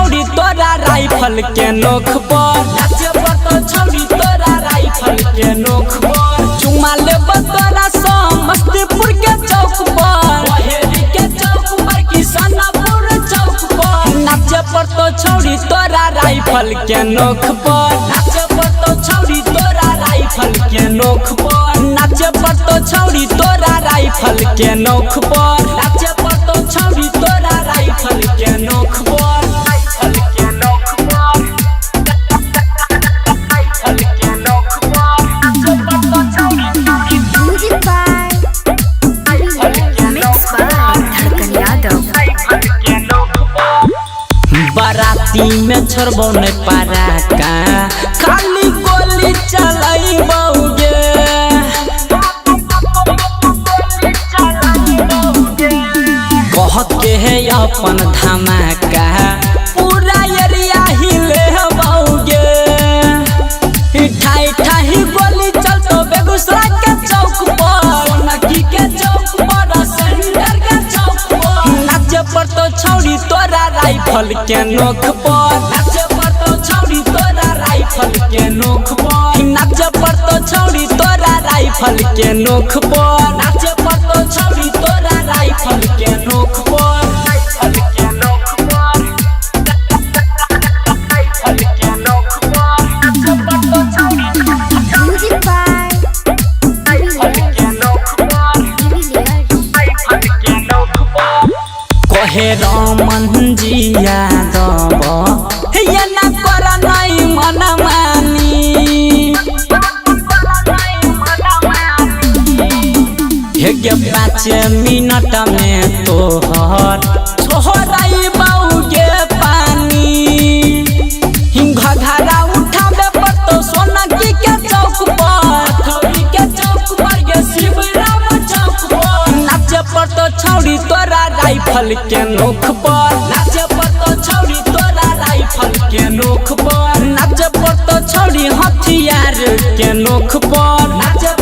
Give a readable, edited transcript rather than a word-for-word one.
छौड़ी तोरा राइफल के नोख पर नाचे पड़तो छौड़ी तोरा राइफल के नोख पर चुमा लेब तोरा समस्तीपुर के चौक पर बहेरी के चौक पर किशनपुर चौक पर नाचे पड़तो छौड़ी तोरा राइफल के नोख पर नाचे पड़तो छौड़ी तोरा राइफल के नोख पर नाचे पड़तो छौड़ी तोरा राइफल के नोख पर नाचे पड़तो छौड़ी तोरा राइफल के नोख पर राइफल के नोख पर राइफल के नोख पर नाचे पड़तो छौड़ी म्यूजिक बाय मिक्स बाय धड़कन यादव। बाराती में छोड़बो नहीं पारा का खाली गोली चलाइबोगे कहत के है अपन धमाका पूरा एरिया हिले बौगे ठाई ठाई गोली चलतो बेगूसराय के चौक पर सोनकी के चौक पर सेंटर के चौक पर नाचे पड़तो छौड़ी तोरा राइफल के नोख पर नाचे पड़तो छौड़ी तोरा राइफल के नोख पर नाचे पड़तो छौड़ी तोरा राइफल के नोख पर नाचे पड़तो छौड़ी तोरा राइफल के नोख पर राइफल के नोख पर राइफल के नोख पर नाचे पड़तो छौड़ी म्यूजिक बाय राइफल के नोख पर राइफल के नोख पर कहे रमन जी यादव ये ना कर नहीं मन मानी हे गे 5 मिनट में तोहर छोड़ाई बौगे पानी घघरा उठावे पड़तो सोनकी के चौक पर थौड़ी के चौक पर गे शिवराम चौक पर नाचे पड़तो छौड़ी तोरा राइफल के नोख पर नाचे पड़तो छौड़ी तोरा राइफल के नोख पर नाचे पड़तो छौड़ी हथियार के नोख पर नाचे